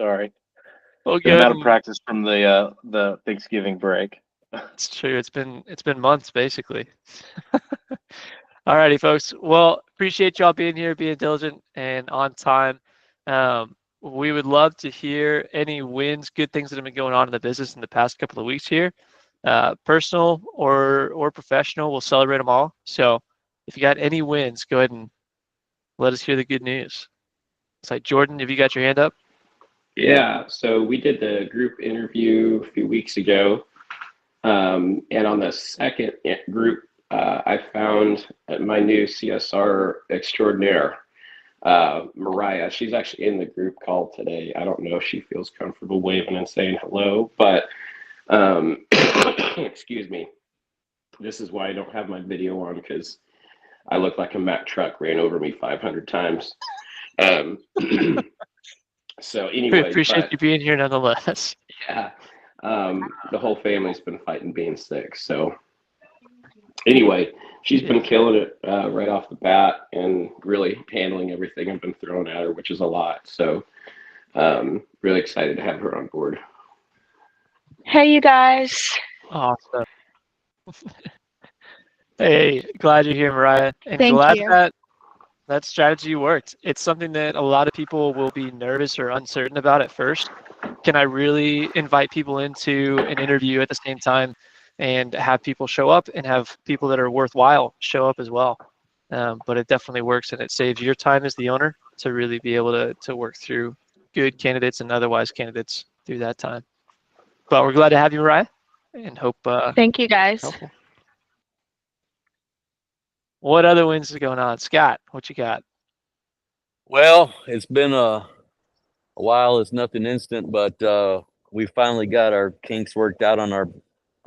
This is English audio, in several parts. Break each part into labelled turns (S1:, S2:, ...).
S1: Sorry.
S2: Well,
S1: Been
S2: good.
S1: out of practice from the Thanksgiving break.
S2: It's true. It's been months basically. Alrighty, folks. Well, appreciate y'all being here, being diligent and on time. We would love to hear any wins, good things that have been going on in the business in the past couple of weeks here, personal or professional. We'll celebrate them all. So, if you got any wins, go ahead and let us hear the good news. It's like Jordan, have you got your hand up?
S3: Yeah, so we did the group interview a few weeks ago. And on the second group, I found my new CSR extraordinaire, Mariah. She's actually in the group call today. I don't know if she feels comfortable waving and saying hello, but excuse me. This is why I don't have my video on, because I look like a Mack truck ran over me 500 times. So
S2: We
S3: anyway,
S2: appreciate you being here nonetheless.
S3: yeah, the whole family's been fighting being sick. So anyway, she's been killing it right off the bat and really handling everything I've been throwing at her, which is a lot. So really excited to have her on board.
S4: Hey, you guys.
S2: Awesome. Hey, glad you're here, Mariah, and
S4: Thank
S2: glad
S4: you.
S2: that strategy worked. It's something that a lot of people will be nervous or uncertain about at first. Can I really invite people into an interview at the same time and have people show up and have people that are worthwhile show up as well? But it definitely works, and it saves your time as the owner to really be able to work through good candidates and otherwise candidates through that time. But we're glad to have you, Mariah, and hope
S4: Thank you, guys.
S2: helpful. What other wins is going on? Scott, what you got?
S5: Well, it's been a while. It's nothing instant, but we finally got our kinks worked out on our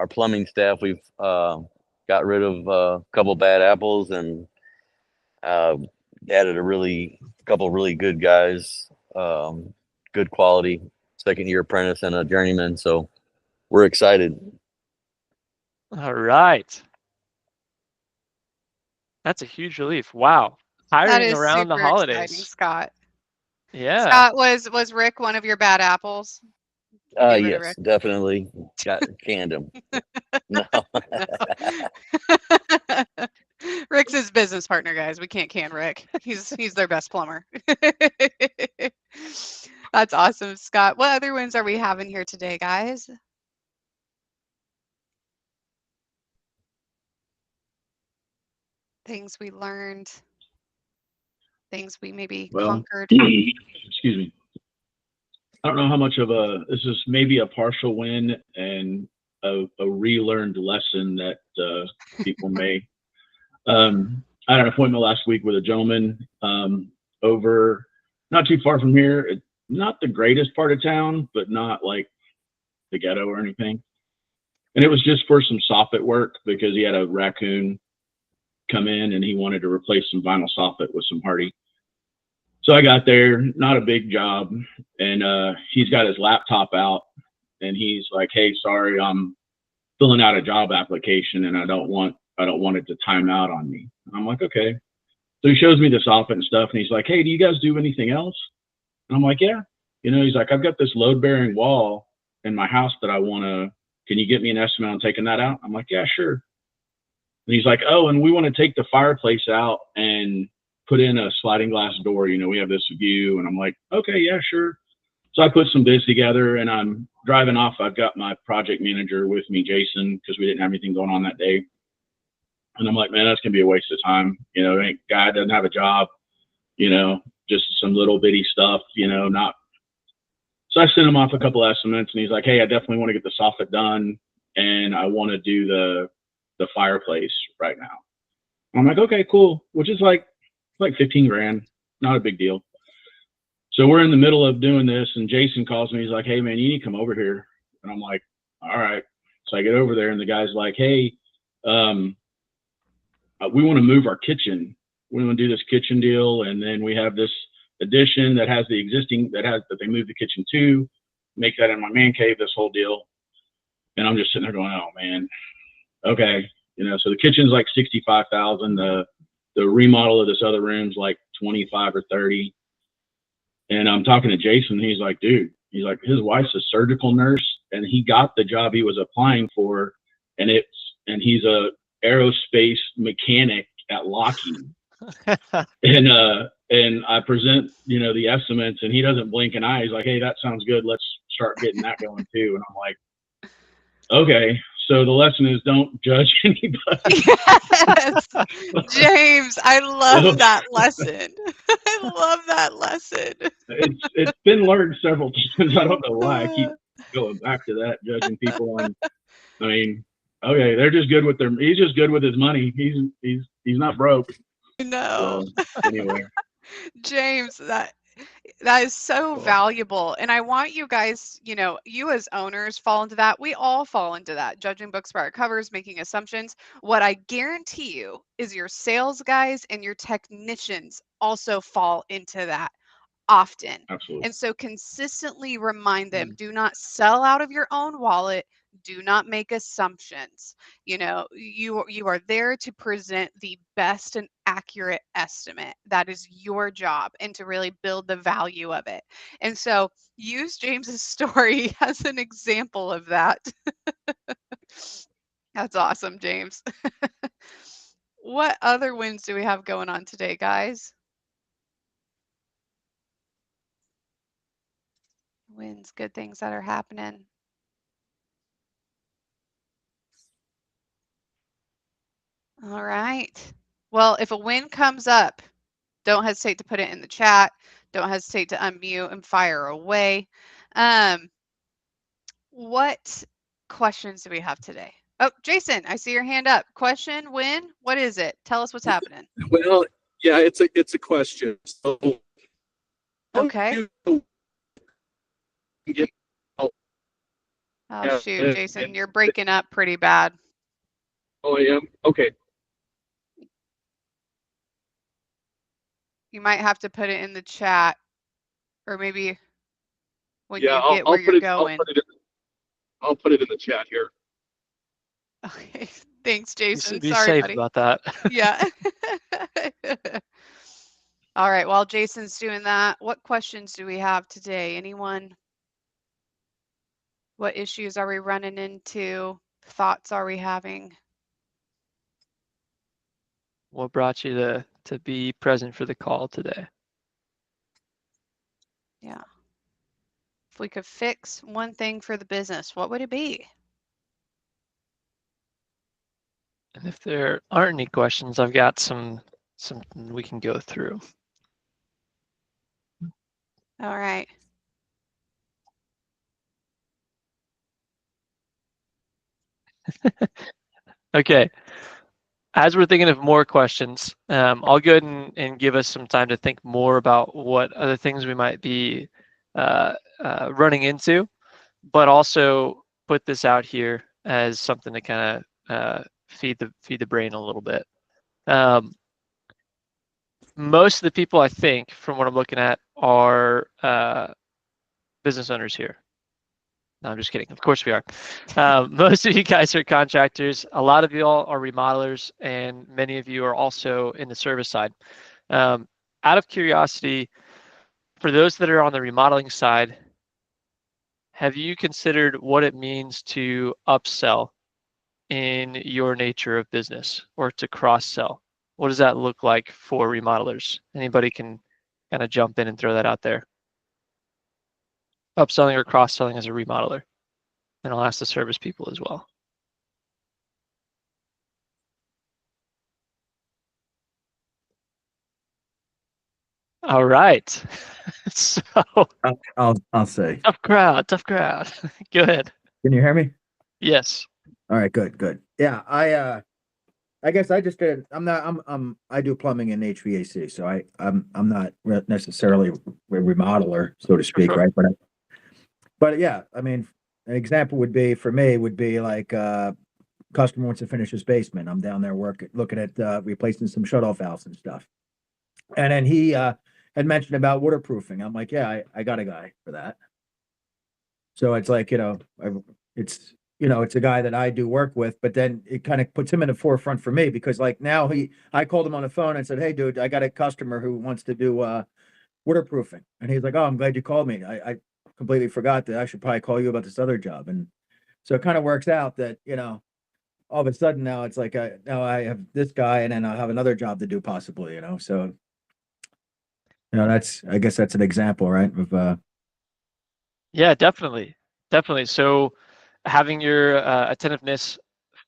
S5: plumbing staff. We've got rid of a couple bad apples and added a couple really good guys, good quality second year apprentice and a journeyman. So we're excited.
S2: All right. That's a huge relief. Wow.
S6: That
S2: Hiring
S6: is
S2: around the
S6: super exciting,
S2: holidays.
S6: Scott.
S2: Yeah.
S6: Scott, was Rick one of your bad apples? Get rid of
S5: Yes,
S6: Rick.
S5: definitely canned him. No.
S6: Rick's his business partner, guys. We can't can Rick. He's their best plumber. That's awesome, Scott. What other wins are we having here today, guys? Things we learned, things we maybe conquered.
S7: Excuse me. I don't know how much of this is maybe a partial win and a relearned lesson that people may. I had an appointment last week with a gentleman over not too far from here. Not the greatest part of town, but not like the ghetto or anything. And it was just for some soffit work because he had a raccoon come in and he wanted to replace some vinyl soffit with some hardy. So I got there, not a big job, and he's got his laptop out and he's like, "Hey, sorry, I'm filling out a job application and I don't want it to time out on me." And I'm like, "Okay." So he shows me the soffit and stuff and he's like, "Hey, do you guys do anything else?" And I'm like, "Yeah." He's like, "I've got this load bearing wall in my house that can you get me an estimate on taking that out?" I'm like, "Yeah, sure." And he's like, "Oh, and we want to take the fireplace out and put in a sliding glass door. We have this view." And I'm like, "Okay, yeah, sure." So I put some bids together and I'm driving off. I've got my project manager with me, Jason, because we didn't have anything going on that day. And I'm like, "Man, that's going to be a waste of time. Guy doesn't have a job, just some little bitty stuff, not." So I sent him off a couple estimates and he's like, "Hey, I definitely want to get the soffit done and I want to do the fireplace right now." I'm like, "Okay, cool," which is like 15 grand, not a big deal. So we're in the middle of doing this and Jason calls me. He's like, "Hey man, you need to come over here." And I'm like, "All right." So I get over there and the guy's like, "Hey, we want to move our kitchen. We want to do this kitchen deal. And then we have this addition that has that they moved the kitchen to, make that in my man cave, this whole deal." And I'm just sitting there going, "Oh man, okay." So the kitchen's like 65,000. The remodel of this other room's like 25 or 30. And I'm talking to Jason. And he's like, "Dude, He's like, his wife's a surgical nurse, and he got the job he was applying for, and he's a aerospace mechanic at Lockheed. And I present, the estimates, and he doesn't blink an eye. He's like, hey, that sounds good. Let's start getting that going too. And I'm like, okay. So the lesson is don't judge anybody.
S6: Yes. James, I love that lesson. I love that lesson.
S7: It's been learned several times. I don't know why I keep going back to that, judging people on. I mean, okay, they're just good with he's just good with his money. He's not broke.
S6: No.
S7: So, anyway.
S6: James, that is so valuable. And I want you guys, you as owners fall into that. We all fall into that, judging books by our covers, making assumptions. What I guarantee you is your sales guys and your technicians also fall into that often.
S7: Absolutely.
S6: And so consistently remind them, do not sell out of your own wallet. Do not make assumptions. You are there to present the best and accurate estimate. That is your job, and to really build the value of it. And so use James's story as an example of that. That's awesome, James. What other wins do we have going on today, guys? Wins, good things that are happening. All right. Well, if a win comes up, don't hesitate to put it in the chat. Don't hesitate to unmute and fire away. What questions do we have today? Oh, Jason, I see your hand up. Question, win, what is it? Tell us what's happening.
S8: Well, yeah, it's a question. So,
S6: okay. Oh, shoot, Jason, you're breaking up pretty bad.
S8: Oh, I am? Okay.
S6: You might have to put it in the chat, or maybe when
S8: yeah,
S6: you get where you're going.
S8: I'll put it in the chat here.
S6: Okay, thanks, Jason.
S2: Be
S6: Sorry,
S2: safe
S6: buddy.
S2: about that.
S6: Yeah. All right, while Jason's doing that, what questions do we have today? Anyone? What issues are we running into? Thoughts are we having?
S2: What brought you to be present for the call today?
S6: Yeah. If we could fix one thing for the business, what would it be?
S2: And if there aren't any questions, I've got something we can go through.
S6: All right.
S2: Okay. As we're thinking of more questions, I'll go ahead and give us some time to think more about what other things we might be running into, but also put this out here as something to kind of feed the brain a little bit. Most of the people, I think, from what I'm looking at, are business owners here. No, I'm just kidding. Of course we are. Most of you guys are contractors. A lot of you all are remodelers, and many of you are also in the service side. Out of curiosity, for those that are on the remodeling side, have you considered what it means to upsell in your nature of business, or to cross-sell? What does that look like for remodelers? Anybody can kind of jump in and throw that out there. Upselling or cross-selling as a remodeler. And I'll ask the service people as well. All right. So
S9: I'll say.
S2: Tough crowd. Go ahead.
S9: Can you hear me?
S2: Yes.
S9: All right, good. Yeah, I guess I just did. I do plumbing and HVAC, so I'm not necessarily a remodeler, so to speak, right? But yeah, I mean, an example would be like customer wants to finish his basement. I'm down there looking at replacing some shutoff valves and stuff. And then he had mentioned about waterproofing. I'm like, yeah, I got a guy for that. So it's like, it's a guy that I do work with, but then it kind of puts him in the forefront for me, because like now I called him on the phone and said, hey dude, I got a customer who wants to do waterproofing. And he's like, oh, I'm glad you called me. I completely forgot that I should probably call you about this other job. And so it kind of works out that, all of a sudden now it's like, now I have this guy and then I'll have another job to do possibly, so, I guess that's an example, right? Of,
S2: Yeah, definitely. Definitely. So having your attentiveness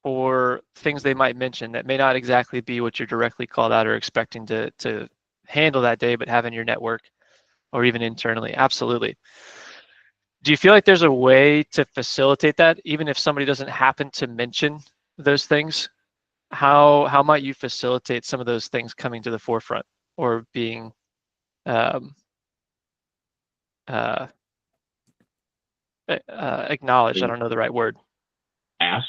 S2: for things they might mention that may not exactly be what you're directly called out or expecting to handle that day, but having your network or even internally. Absolutely. Do you feel like there's a way to facilitate that, even if somebody doesn't happen to mention those things? How might you facilitate some of those things coming to the forefront or being um, uh, acknowledged? I don't know the right word.
S7: Ask.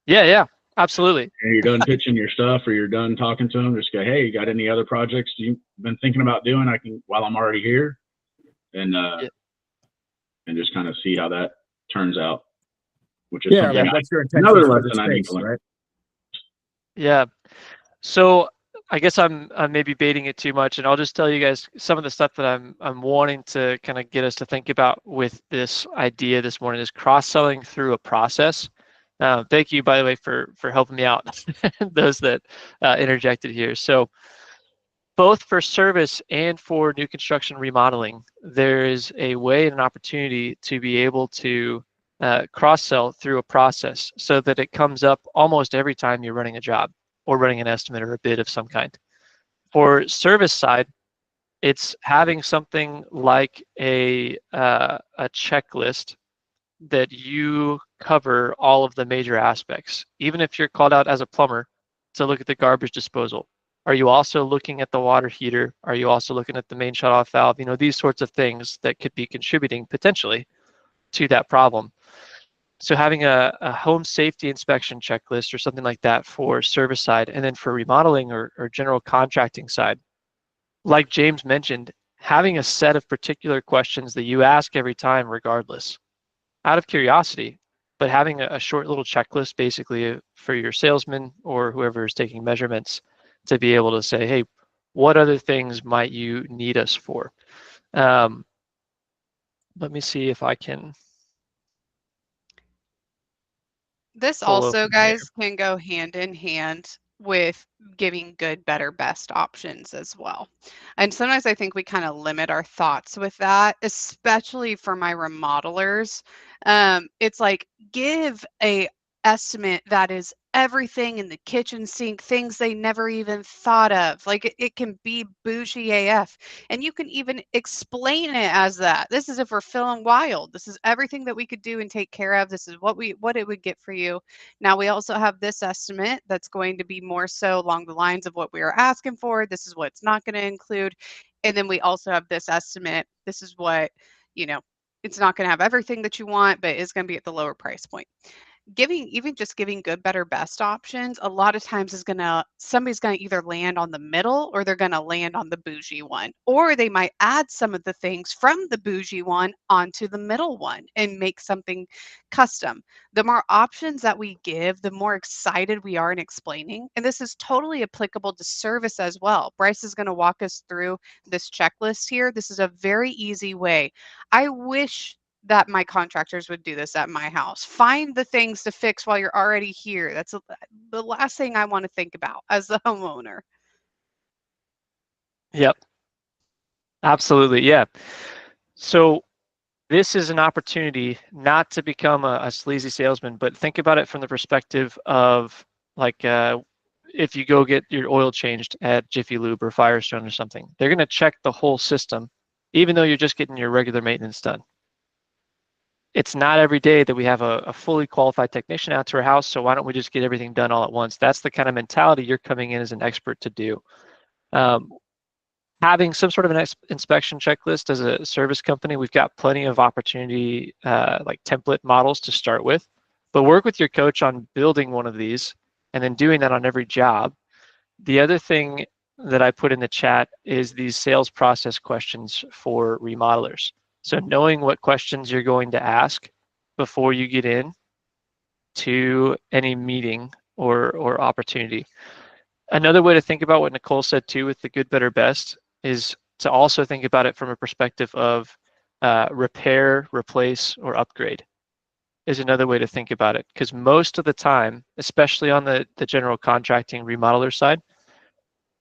S2: Yeah, absolutely.
S7: And you're done pitching your stuff or you're done talking to them, just go, hey, you got any other projects you've been thinking about doing? I can, while I'm already here, and and just kind of see how that turns out, which is something
S9: what's your intention
S7: another
S9: for the
S7: lesson I need
S9: space,
S7: to learn.
S9: right?
S2: Yeah. So I guess I'm maybe baiting it too much, and I'll just tell you guys some of the stuff that I'm wanting to kind of get us to think about with this idea this morning is cross-selling through a process. Thank you, by the way, for helping me out, those that interjected here. So both for service and for new construction remodeling, there is a way and an opportunity to be able to cross-sell through a process so that it comes up almost every time you're running a job or running an estimate or a bid of some kind. For service side, it's having something like a checklist that you cover all of the major aspects. Even if you're called out as a plumber to look at the garbage disposal, are you also looking at the water heater? Are you also looking at the main shutoff valve? These sorts of things that could be contributing potentially to that problem. So having a home safety inspection checklist or something like that for service side, and then for remodeling or general contracting side, like James mentioned, having a set of particular questions that you ask every time regardless, out of curiosity, but having a short little checklist basically for your salesman or whoever is taking measurements to be able to say, hey, what other things might you need us for? Let me see if I can
S6: This
S2: pull
S6: also,
S2: open here.
S6: guys, can go hand in hand with giving good, better, best options as well. And sometimes I think we kind of limit our thoughts with that, especially for my remodelers. It's like give a estimate that is everything in the kitchen sink, things they never even thought of. Like it can be bougie AF, and you can even explain it as that. This is if we're feeling wild. This is everything that we could do and take care of. This is what it would get for you. Now we also have this estimate that's going to be more so along the lines of what we are asking for. This is what it's not going to include. And then we also have this estimate. This is what, it's not going to have everything that you want, but it's going to be at the lower price point. Giving good, better, best options a lot of times is somebody's gonna either land on the middle or they're gonna land on the bougie one, or they might add some of the things from the bougie one onto the middle one and make something custom. The more options that we give, the more excited we are in explaining, and this is totally applicable to service as well. Bryce is going to walk us through this checklist here. This is a very easy way. I wish that my contractors would do this at my house. Find the things to fix while you're already here. That's the last thing I want to think about as the homeowner.
S2: Yep, absolutely. Yeah. So this is an opportunity not to become a sleazy salesman, but think about it from the perspective of like if you go get your oil changed at Jiffy Lube or Firestone or something, they're going to check the whole system, even though you're just getting your regular maintenance done. It's not every day that we have a fully qualified technician out to our house, so why don't we just get everything done all at once? That's the kind of mentality you're coming in as an expert to do. Having some sort of an inspection checklist as a service company, we've got plenty of opportunity, like template models to start with, but work with your coach on building one of these and then doing that on every job. The other thing that I put in the chat is these sales process questions for remodelers. So knowing what questions you're going to ask before you get in to any meeting or opportunity. Another way to think about what Nicole said too with the good, better, best is to also think about it from a perspective of repair, replace, or upgrade is another way to think about it. Because most of the time, especially on the general contracting remodeler side,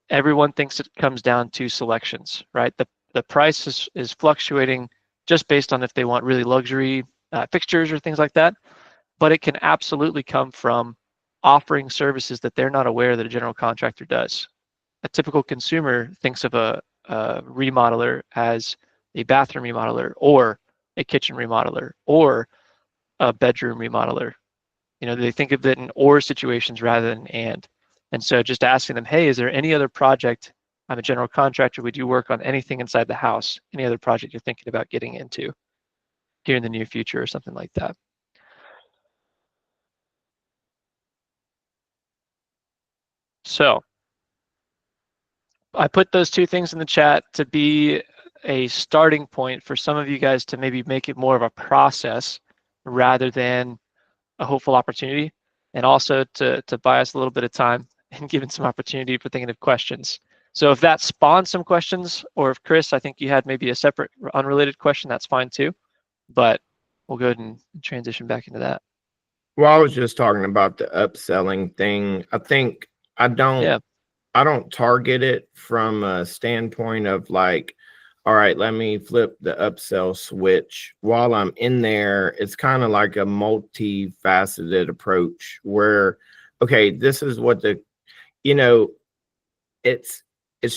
S2: everyone thinks it comes down to selections, right? The price is fluctuating just based on if they want really luxury fixtures or things like that. But it can absolutely come from offering services that they're not aware that a general contractor does. A typical consumer thinks of a remodeler as a bathroom remodeler or a kitchen remodeler or a bedroom remodeler. You know, they think of it in or situations rather than and. And so just asking them, hey, is there any other project? I'm a general contractor. Would you work on anything inside the house? Any other project you're thinking about getting into here in the near future or something like that? So I put those two things in the chat to be a starting point for some of you guys to maybe make it more of a process rather than a hopeful opportunity, and also to buy us a little bit of time and giving some opportunity for thinking of questions. So if that spawns some questions, or if Chris, I think you had maybe a separate unrelated question, that's fine too. But we'll go ahead and transition back into that.
S10: Well, I was just talking about the upselling thing. I think I don't target it from a standpoint of like, all right, let me flip the upsell switch. While I'm in there, it's kind of like a multifaceted approach where, okay, this is what it's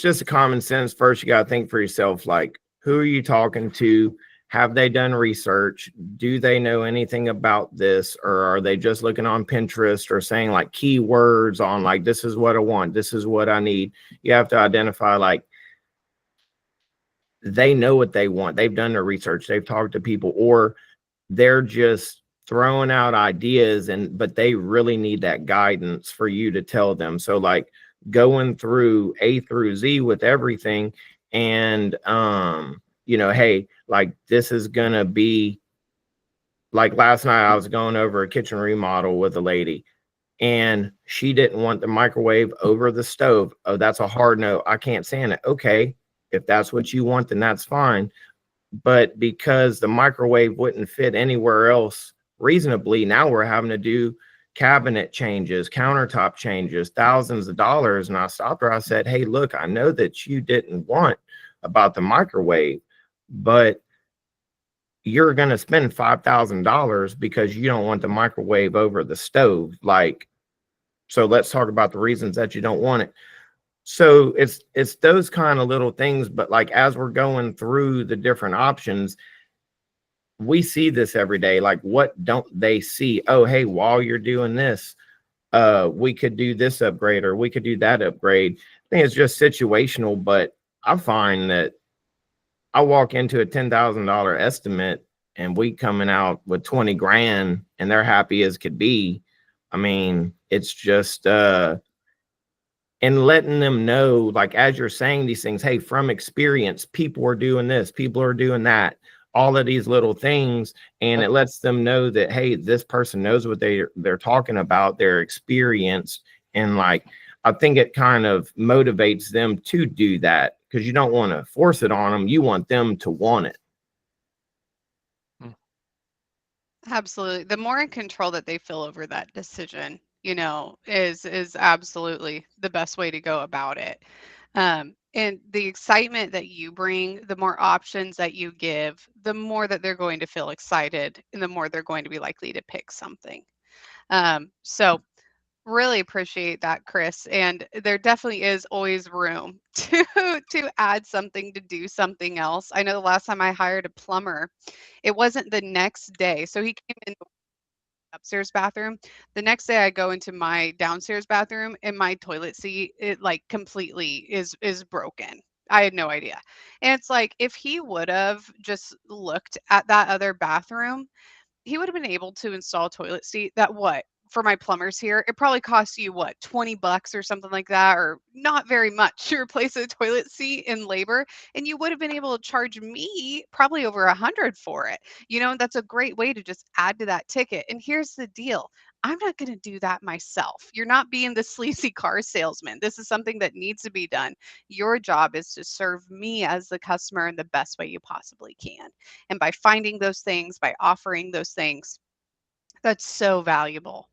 S10: just a common sense. First, you got to think for yourself, like, who are you talking to? Have they done research? Do they know anything about this? Or are they just looking on Pinterest or saying like keywords on like, this is what I want, this is what I need? You have to identify like, they know what they want. They've done their research. They've talked to people, or they're just throwing out ideas but they really need that guidance for you to tell them. So like going through A through Z with everything and, hey, like this is going to be like last night I was going over a kitchen remodel with a lady and she didn't want the microwave over the stove. Oh, that's a hard no. I can't stand it. Okay. If that's what you want, then that's fine. But because the microwave wouldn't fit anywhere else reasonably, now we're having to do cabinet changes, countertop changes, thousands of dollars. And I stopped her. I said, hey, look, I know that you didn't want about the microwave, but you're going to spend $5,000 because you don't want the microwave over the stove. Like, so let's talk about the reasons that you don't want it. So it's those kind of little things, but like as we're going through the different options, we see this every day. Like, what don't they see? Oh, hey, while you're doing this, we could do this upgrade or we could do that upgrade. I think it's just situational, but I find that I walk into a $10,000 estimate and we coming out with 20 grand and they're happy as could be. I mean, it's just and letting them know, like, as you're saying these things, hey, from experience, people are doing this, people are doing that, all of these little things. And it lets them know that, hey, this person knows what they're talking about, they're experienced. And like, I think it kind of motivates them to do that because you don't want to force it on them. You want them to want it.
S6: Absolutely. The more in control that they feel over that decision, is absolutely the best way to go about it. And the excitement that you bring, the more options that you give, the more that they're going to feel excited and the more they're going to be likely to pick something. So really appreciate that, Chris. And there definitely is always room to add something, to do something else. I know the last time I hired a plumber, it wasn't the next day. So he came in the upstairs bathroom. The next day I go into my downstairs bathroom and my toilet seat, it like completely is broken. I had no idea. And it's like if he would have just looked at that other bathroom, he would have been able to install a toilet seat that what for my plumbers here, it probably costs you what, $20 or something like that, or not very much to replace a toilet seat in labor. And you would have been able to charge me probably over 100 for it. That's a great way to just add to that ticket. And here's the deal. I'm not going to do that myself. You're not being the sleazy car salesman. This is something that needs to be done. Your job is to serve me as the customer in the best way you possibly can. And by finding those things, by offering those things, that's so valuable.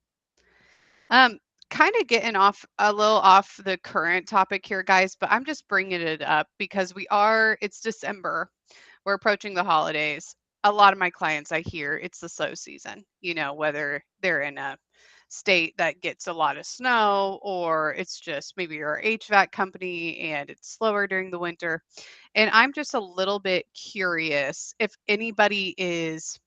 S6: Kind of getting off a little off the current topic here, guys, but I'm just bringing it up because it's December. We're approaching the holidays. A lot of my clients, I hear it's the slow season, whether they're in a state that gets a lot of snow or it's just maybe you're an HVAC company and it's slower during the winter. And I'm just a little bit curious if anybody is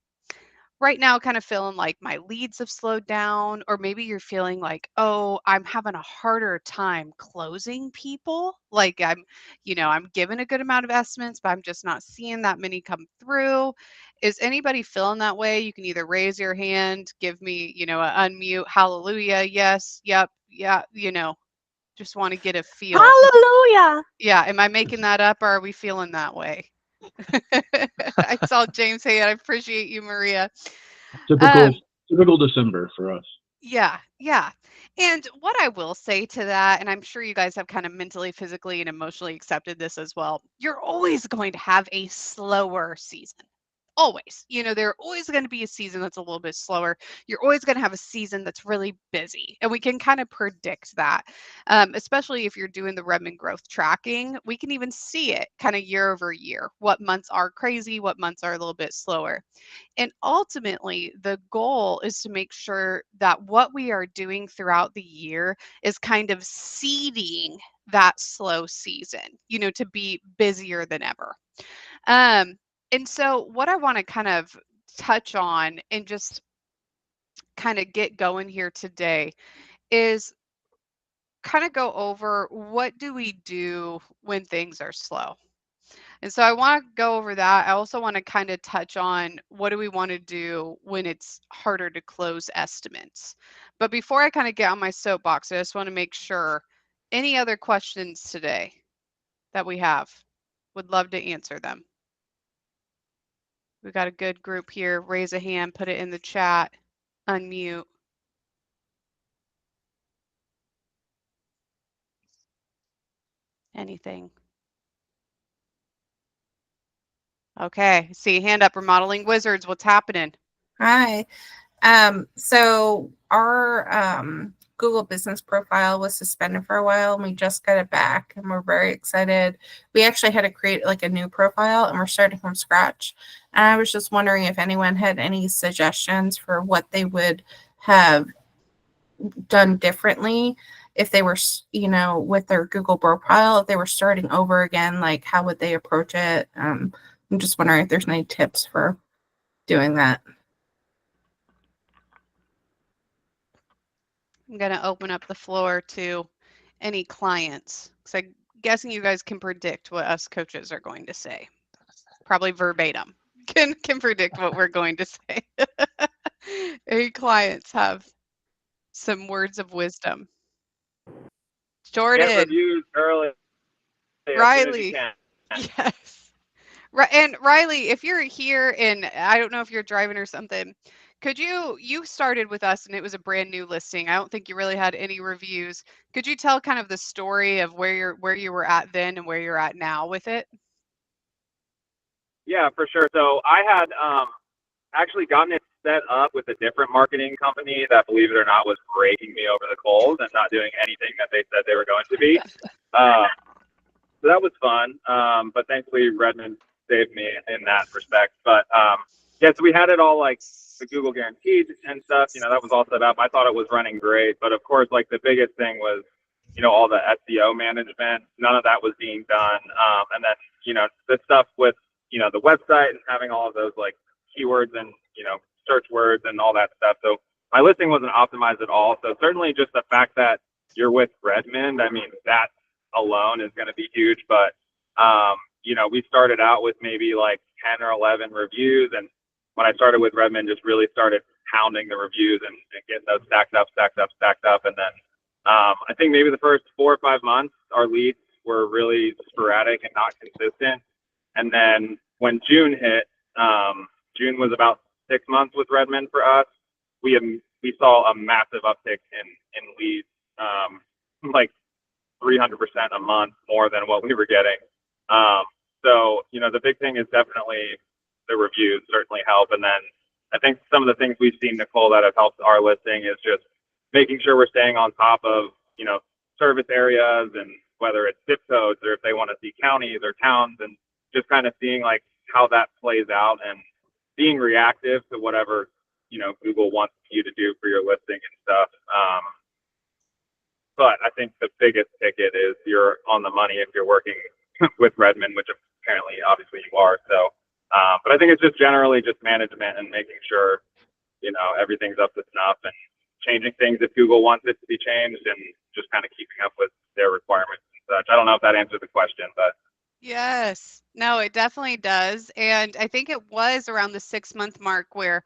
S6: right now kind of feeling like my leads have slowed down, or maybe you're feeling like, oh, I'm having a harder time closing people. Like I'm given a good amount of estimates, but I'm just not seeing that many come through. Is anybody feeling that way? You can either raise your hand, give me, a unmute, hallelujah, yes, yep, yeah, just want to get a feel.
S4: Hallelujah.
S6: Yeah, am I making that up, or are we feeling that way? I saw James say it. I appreciate you, Maria.
S7: Typical December for us.
S6: Yeah, yeah. And what I will say to that, and I'm sure you guys have kind of mentally, physically, and emotionally accepted this as well, you're always going to have a slower season. Always. There are always going to be a season that's a little bit slower. You're always going to have a season that's really busy. And we can kind of predict that, especially if you're doing the Redmond growth tracking. We can even see it kind of year over year, what months are crazy, what months are a little bit slower. And ultimately, the goal is to make sure that what we are doing throughout the year is kind of seeding that slow season, to be busier than ever. And so what I want to kind of touch on and just kind of get going here today is kind of go over what do we do when things are slow. And so I want to go over that. I also want to kind of touch on what do we want to do when it's harder to close estimates. But before I kind of get on my soapbox, I just want to make sure any other questions today that we have, would love to answer them. We got a good group here. Raise a hand, put it in the chat, unmute. Anything? Okay, see hand up, Remodeling Wizards. What's happening?
S11: Hi. So our Google business profile was suspended for a while and we just got it back and we're very excited. We actually had to create like a new profile and we're starting from scratch. And I was just wondering if anyone had any suggestions for what they would have done differently if they were, with their Google profile, if they were starting over again, like how would they approach it? I'm just wondering if there's any tips for doing that.
S6: I'm going to open up the floor to any clients because I'm guessing you guys can predict what us coaches are going to say. Probably verbatim can predict what we're going to say. Any clients have some words of wisdom? Jordan.
S12: Get reviews early.
S6: Riley. Yes. And Riley, if you're here and I don't know if you're driving or something, could you started with us and it was a brand new listing. I don't think you really had any reviews. Could you tell kind of the story of where you were at then and where you're at now with it?
S12: Yeah, for sure. So I had actually gotten it set up with a different marketing company that, believe it or not, was raking me over the coals and not doing anything that they said they were going to be. So that was fun. But thankfully Redmond saved me in that respect. But yeah, so we had it all like the Google guaranteed and stuff, that was all set up. I thought it was running great. But of course, like the biggest thing was, all the SEO management, none of that was being done. And then, the stuff with, the website and having all of those like keywords and, search words and all that stuff. So my listing wasn't optimized at all. So certainly just the fact that you're with Redmond, I mean, that alone is going to be huge. But, we started out with maybe like 10 or 11 reviews. And when I started with Redmond, just really started pounding the reviews and getting those stacked up. And then I think maybe the first 4 or 5 months, our leads were really sporadic and not consistent. And then when June hit, June was about 6 months with Redmond for us. We we saw a massive uptick in leads, like 300% a month more than what we were getting. So, you know, the big thing is definitely the reviews certainly help. And then I think some of the things we've seen, Nicole, that have helped our listing is just making sure we're staying on top of, you know, service areas, and whether it's zip codes or if they want to see counties or towns, and just kind of seeing like how that plays out and being reactive to whatever, you know, Google wants you to do for your listing and stuff. But I think the biggest ticket is you're on the money if you're working with Redmond, which apparently, obviously, you are. So, but I think it's just generally just management and making sure, you know, everything's up to snuff, and changing things if Google wants it to be changed, and just kind of keeping up with their requirements and such. I don't know if that answers the question, but.
S6: Yes. No, it definitely does. And I think it was around the 6-month mark where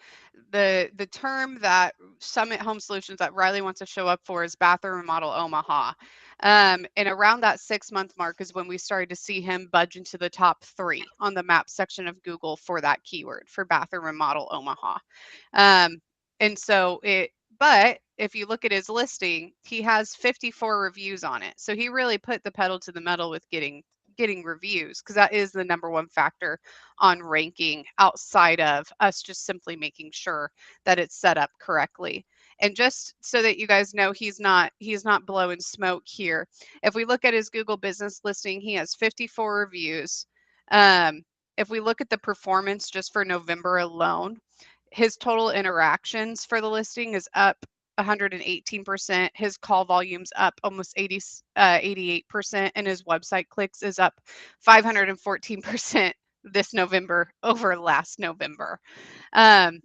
S6: the term that Summit Home Solutions that Riley wants to show up for is bathroom remodel Omaha. And around that 6-month mark is when we started to see him budge into the top 3 on the map section of Google for that keyword for bathroom remodel Omaha. And so but if you look at his listing, he has 54 reviews on it. So he really put the pedal to the metal with getting reviews, because that is the number one factor on ranking outside of us just simply making sure that it's set up correctly. And just so that you guys know, he's not blowing smoke here. If we look at his Google business listing, he has 54 reviews. If we look at the performance just for November alone, his total interactions for the listing is up 118%. His call volume's up almost 88%, and his website clicks is up 514% this November over last November. And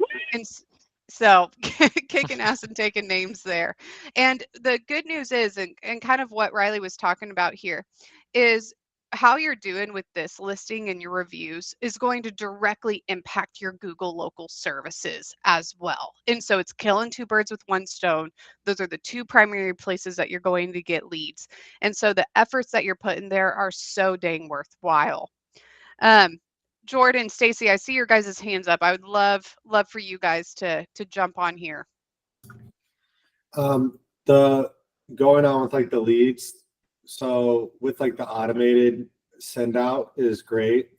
S6: so kicking ass and taking names there. And the good news is, and kind of what Riley was talking about here, is how you're doing with this listing and your reviews is going to directly impact your Google local services as well. And so it's killing 2 birds with 1 stone. Those are the 2 primary places that you're going to get leads. And so the efforts that you're putting there are so dang worthwhile. Jordan, Stacy, I see your guys' hands up. I would love for you guys to jump on here.
S13: The going on with like the leads. So with like the automated send out is great,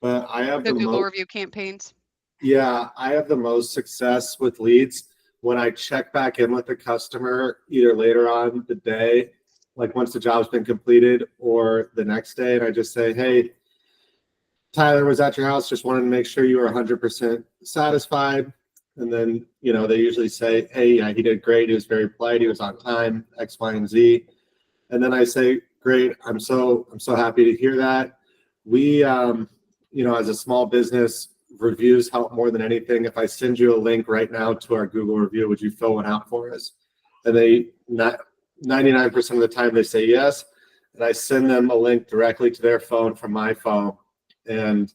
S13: but I have
S6: the Google review campaigns.
S13: Yeah, I have the most success with leads when I check back in with the customer either later on the day, like once the job's been completed, or the next day, and I just say, hey, Tyler was at your house, just wanted to make sure you were 100% satisfied. And then, you know, they usually say, hey, yeah, he did great. He was very polite. He was on time, X, Y, and Z. And then I say, great. I'm so happy to hear that. We, you know, as a small business, reviews help more than anything. If I send you a link right now to our Google review, would you fill one out for us? And they, 99% of the time, they say yes. And I send them a link directly to their phone from my phone. And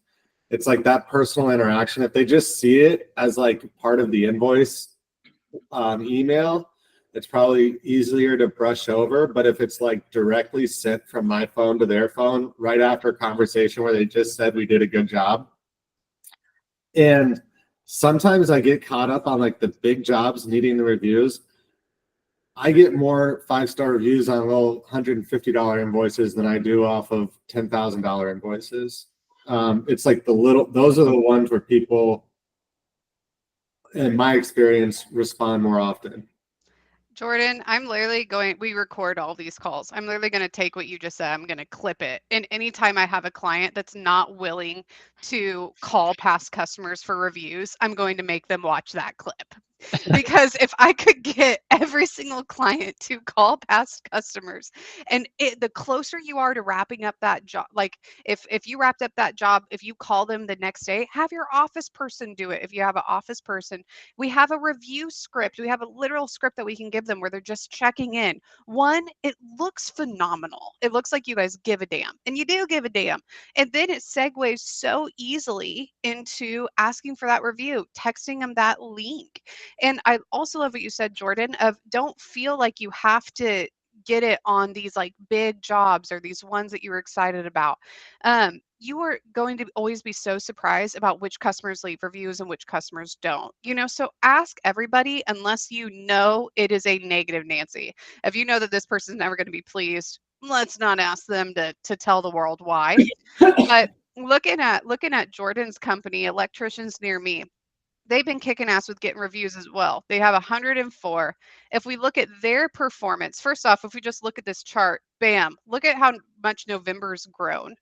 S13: it's like that personal interaction. If they just see it as like part of the invoice email, it's probably easier to brush over. But if it's like directly sent from my phone to their phone right after a conversation where they just said we did a good job. And sometimes I get caught up on like the big jobs needing the reviews. I get more 5-star reviews on little $150 invoices than I do off of $10,000 invoices. It's like those are the ones where people, in my experience, respond more often.
S6: Jordan, I'm literally we record all these calls. I'm literally going to take what you just said. I'm going to clip it. And anytime I have a client that's not willing to call past customers for reviews, I'm going to make them watch that clip. Because if I could get every single client to call past customers, and the closer you are to wrapping up that job, like if you wrapped up that job, if you call them the next day, have your office person do it. If you have an office person, we have a review script. We have a literal script that we can give them where they're just checking in. One, it looks phenomenal. It looks like you guys give a damn, and you do give a damn. And then it segues so easily into asking for that review, texting them that link. And I also love what you said, Jordan, of don't feel like you have to get it on these like big jobs or these ones that you were excited about, you are going to always be so surprised about which customers leave reviews and which customers don't. So ask everybody unless you know it is a negative Nancy. If you know that this person's never going to be pleased, let's not ask them to tell the world why. But looking at Jordan's company, Electricians Near Me, they've been kicking ass with getting reviews as well. They have 104. If we look at their performance, first off, if we just look at this chart, bam, look at how much November's grown,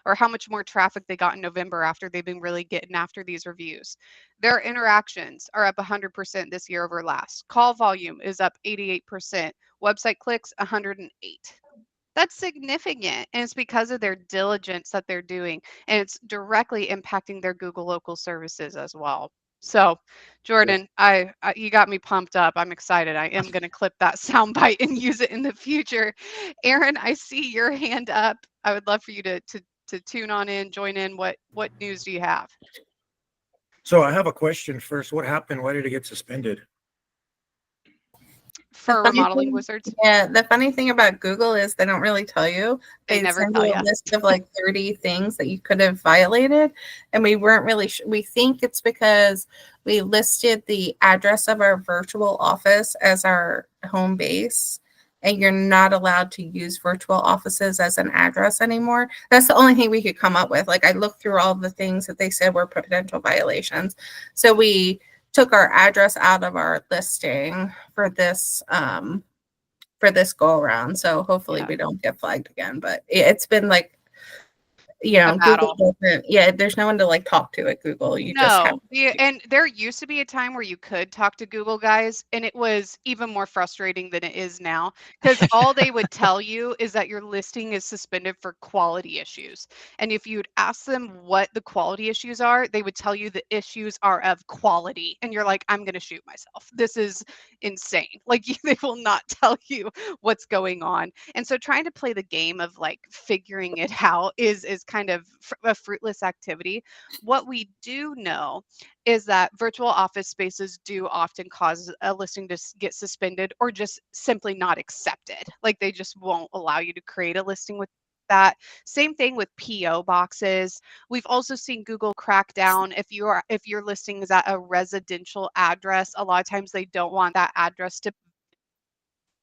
S6: or how much more traffic they got in November after they've been really getting after these reviews. Their interactions are up 100% this year over last. Call volume is up 88%. Website clicks, 108. That's significant, and it's because of their diligence that they're doing, and it's directly impacting their Google local services as well. So, Jordan, you got me pumped up. I'm excited. I am going to clip that soundbite and use it in the future. Aaron, I see your hand up. I would love for you to tune on in, join in. What news do you have?
S14: So I have a question first. What happened? Why did it get suspended?
S6: For remodeling wizards?
S11: Yeah, the funny thing about Google is they don't really tell you.
S6: They never
S11: send
S6: tell
S11: you
S6: you.
S11: a list of like 30 things that you could have violated, and we weren't really we think it's because we listed the address of our virtual office as our home base, and you're not allowed to use virtual offices as an address anymore. That's the only thing we could come up with. Like, I looked through all the things that they said were potential violations. So we took our address out of our listing for this go around. So hopefully we don't get flagged again. But it's been like, Google doesn't, there's no one to like talk to at Google. You just have
S6: and there used to be a time where you could talk to Google guys, and it was even more frustrating than it is now, because all they would tell you is that your listing is suspended for quality issues. And if you'd ask them what the quality issues are, they would tell you the issues are of quality. And you're like, I'm going to shoot myself. This is insane. Like, they will not tell you what's going on. And so trying to play the game of like figuring it out is kind of a fruitless activity. What we do know is that virtual office spaces do often cause a listing to get suspended or just simply not accepted. Like, they just won't allow you to create a listing with that. Same thing with PO boxes. We've also seen Google crack down if your listing is at a residential address. A lot of times they don't want that address to.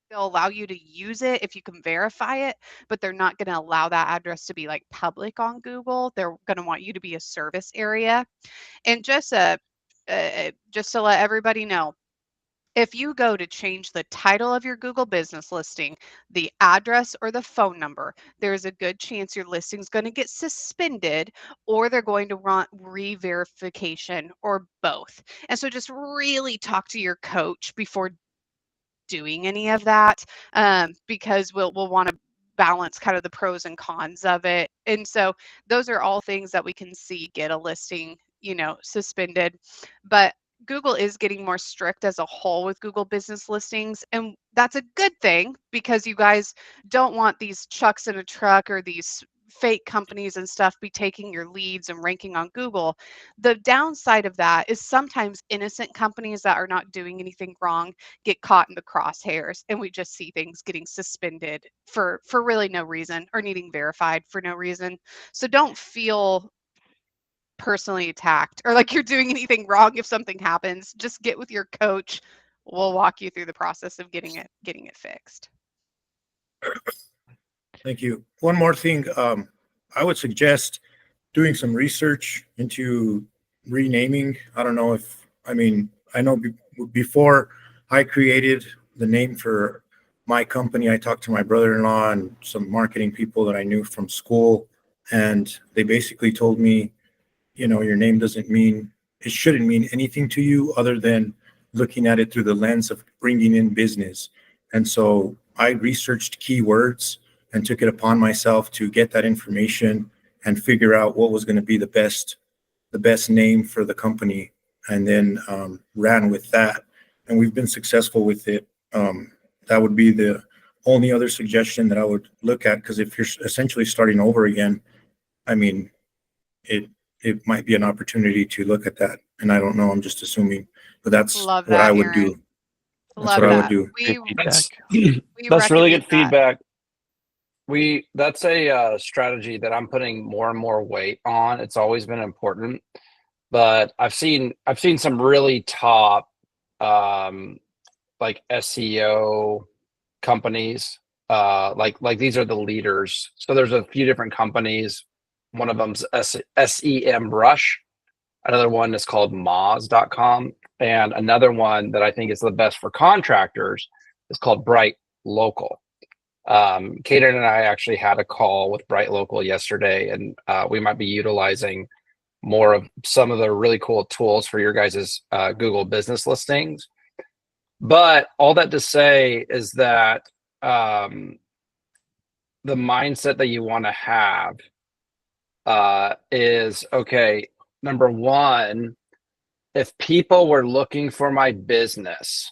S6: They'll allow you to use it if you can verify it, but they're not going to allow that address to be like public on Google. They're going to want you to be a service area. And just to let everybody know, if you go to change the title of your Google business listing, the address or the phone number, there's a good chance your listing is going to get suspended, or they're going to want re-verification, or both. And so just really talk to your coach before doing any of that, because we'll want to balance kind of the pros and cons of it. And so those are all things that we can see get a listing, suspended. But Google is getting more strict as a whole with Google business listings. And that's a good thing, because you guys don't want these chucks in a truck or these fake companies and stuff be taking your leads and ranking on Google. The downside of that is sometimes innocent companies that are not doing anything wrong get caught in the crosshairs, and we just see things getting suspended for really no reason, or needing verified for no reason. So don't feel personally attacked or like you're doing anything wrong if something happens. Just get with your coach. We'll walk you through the process of getting it fixed.
S14: Thank you. One more thing. I would suggest doing some research into renaming. I don't know I know before I created the name for my company, I talked to my brother-in-law and some marketing people that I knew from school, and they basically told me, your name it shouldn't mean anything to you other than looking at it through the lens of bringing in business. And so I researched keywords and took it upon myself to get that information and figure out what was going to be the best name for the company, and then ran with that. And we've been successful with it. That would be the only other suggestion that I would look at, because if you're essentially starting over again, it might be an opportunity to look at that. And I don't know, I'm just assuming, but that's what I would do. That's
S6: Love
S14: what I would
S6: that.
S14: do.
S6: We
S15: That's
S6: we
S15: that's really
S6: recommend
S15: good
S6: that.
S15: feedback. That's a strategy that I'm putting more and more weight on. It's always been important, but I've seen some really top like SEO companies. Like these are the leaders. So there's a few different companies. One of them's SEM Rush. Another one is called Moz.com. And another one that I think is the best for contractors is called Bright Local. Kaden and I actually had a call with Bright Local yesterday, and we might be utilizing more of some of the really cool tools for your guys' Google business listings. But all that to say is that the mindset that you want to have is, okay, number one, if people were looking for my business,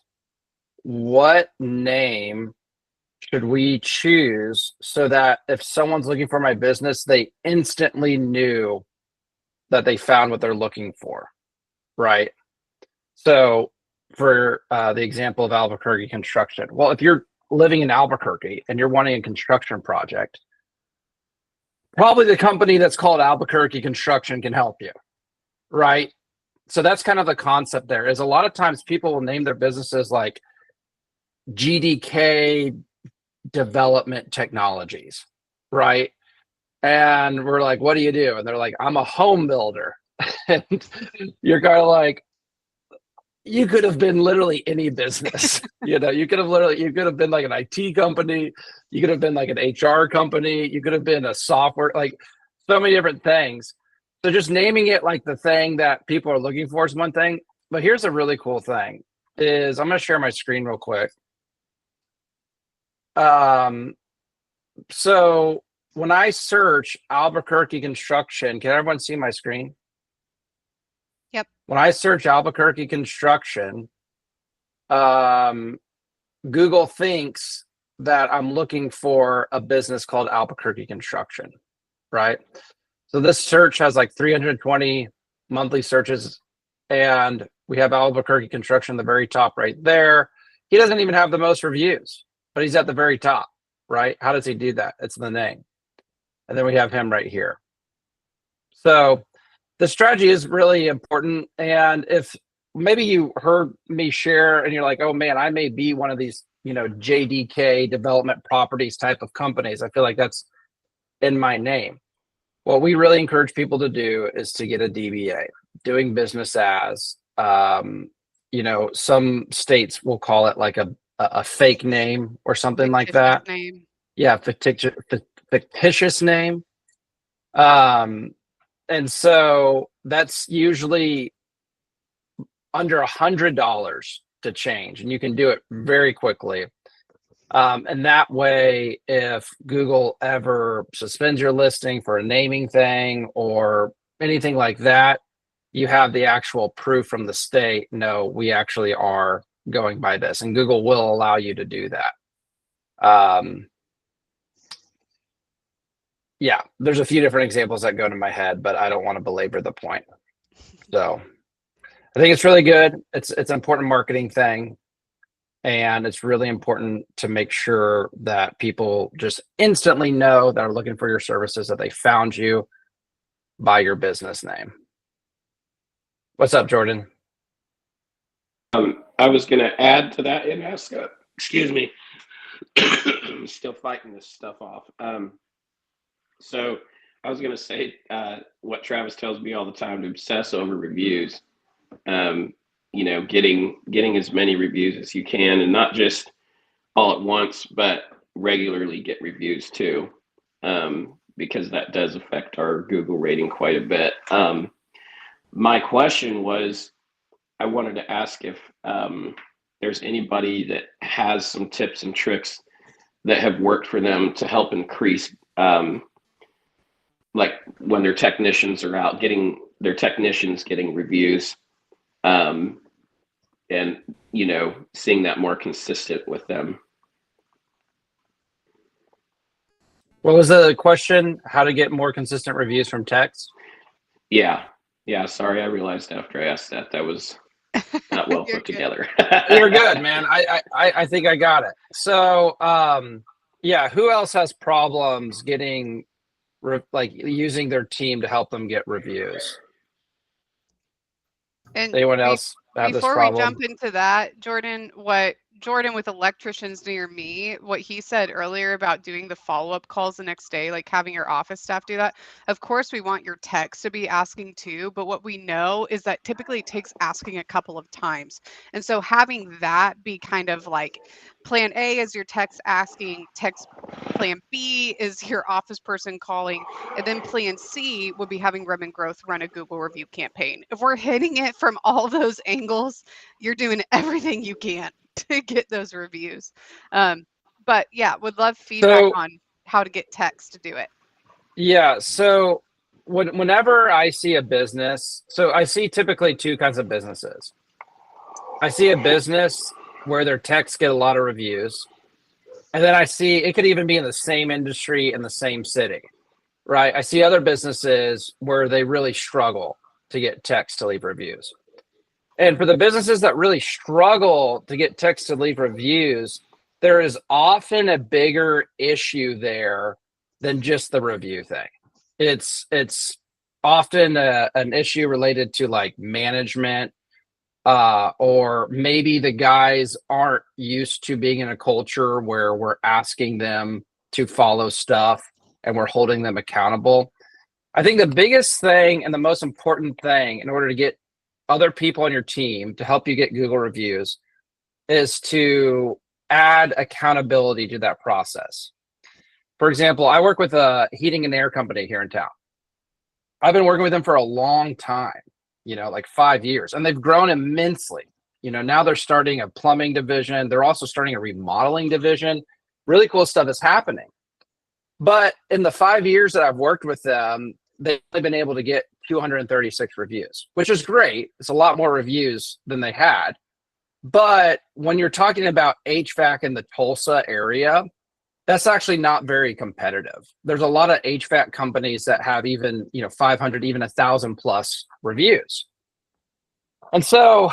S15: what name should we choose so that if someone's looking for my business, they instantly knew that they found what they're looking for, right? So for the example of Albuquerque construction, well, if you're living in Albuquerque and you're wanting a construction project, probably the company that's called Albuquerque Construction can help you, right? So that's kind of the concept there. Is a lot of times people will name their businesses like GDK Development Technologies, right? And we're like, what do you do? And they're like, I'm a home builder. And you're kind of like, you could have been literally any business. You could have been like an IT company, you could have been like an HR company, you could have been a software, like so many different things. So just naming it like the thing that people are looking for is one thing. But here's a really cool thing is I'm going to share my screen real quick. So when I search Albuquerque construction, can everyone see my screen?
S6: Yep.
S15: When I search Albuquerque construction, Google thinks that I'm looking for a business called Albuquerque construction, right? So this search has like 320 monthly searches, and we have Albuquerque construction at the very top right there. He doesn't even have the most reviews, but he's at the very top, right? How does he do that? It's the name. And then we have him right here. So the strategy is really important. And if maybe you heard me share and you're like, oh man, I may be one of these, JDK development properties type of companies. I feel like that's in my name. What we really encourage people to do is to get a DBA, doing business as, some states will call it like a fake name or something like that.
S6: Name.
S15: Yeah, fictitious name. And so that's usually under $100 to change, and you can do it very quickly. And that way, if Google ever suspends your listing for a naming thing or anything like that, you have the actual proof from the state. No, we actually are going by this, and Google will allow you to do that. Yeah, there's a few different examples that go to my head, but I don't want to belabor the point. So I think it's really good. It's an important marketing thing. And it's really important to make sure that people just instantly know that are looking for your services, that they found you by your business name. What's up, Jordan?
S3: I was going to add to that and ask, excuse me, I'm still fighting this stuff off. So I was going to say what Travis tells me all the time, to obsess over reviews. Getting as many reviews as you can, and not just all at once, but regularly get reviews too, because that does affect our Google rating quite a bit. My question was, I wanted to ask if there's anybody that has some tips and tricks that have worked for them to help increase, like when their technicians are out, getting reviews. And seeing that more consistent with them.
S15: What was the question? How to get more consistent reviews from techs?
S3: Yeah. Sorry, I realized after I asked that was not well
S6: You're
S3: put
S6: good.
S3: together.
S15: You're good, man. I think I got it. So, yeah, who else has problems getting like using their team to help them get reviews?
S6: And
S15: Anyone else have this
S6: before we
S15: problem?
S6: jump into that, Jordan, what Jordan with electricians near me, what he said earlier about doing the follow-up calls the next day, like having your office staff do that. Of course, we want your techs to be asking too, but what we know is that typically it takes asking a couple of times. And so having that be kind of like plan A is your techs asking, plan B is your office person calling, and then plan C would be having Rub and Growth run a Google review campaign. If we're hitting it from all those angles, you're doing everything you can to get those reviews. But yeah, would love feedback on how to get techs to do it.
S15: Yeah. So whenever I see a business, so I see typically two kinds of businesses. I see a business where their techs get a lot of reviews. And then I see it could even be in the same industry in the same city, right? I see other businesses where they really struggle to get techs to leave reviews. And for the businesses that really struggle to get techs to leave reviews, there is often a bigger issue there than just the review thing. It's often an issue related to like management, or maybe the guys aren't used to being in a culture where we're asking them to follow stuff and we're holding them accountable. I think the biggest thing and the most important thing in order to get other people on your team to help you get Google reviews is to add accountability to that process. For example, I work with a heating and air company here in town. I've been working with them for a long time, like 5 years, and they've grown immensely. Now they're starting a plumbing division. They're also starting a remodeling division. Really cool stuff is happening. But in the 5 years that I've worked with them, they've only been able to get 236 reviews, which is great. It's a lot more reviews than they had. But when you're talking about HVAC in the Tulsa area, that's actually not very competitive. There's a lot of HVAC companies that have even, 500, even 1,000 plus reviews. And so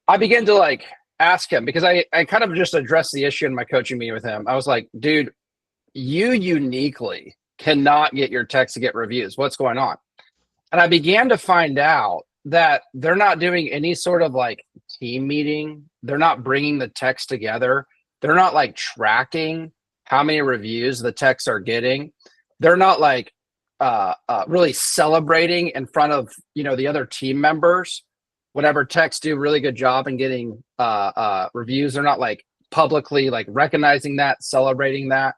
S15: I began to ask him, because I kind of just addressed the issue in my coaching meeting with him. I was like, dude, you uniquely cannot get your techs to get reviews. What's going on? And I began to find out that they're not doing any sort of team meeting. They're not bringing the techs together. They're not tracking how many reviews the techs are getting. They're not really celebrating in front of the other team members whenever techs do a really good job in getting reviews. They're not publicly recognizing that, celebrating that.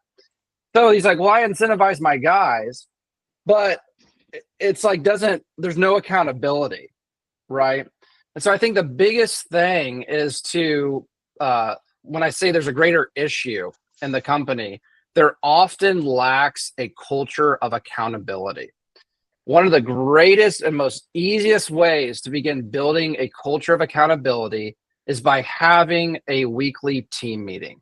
S15: So he's like, well, I incentivize my guys, but it's there's no accountability, right? And so I think the biggest thing is to, when I say there's a greater issue in the company, there often lacks a culture of accountability. One of the greatest and most easiest ways to begin building a culture of accountability is by having a weekly team meeting.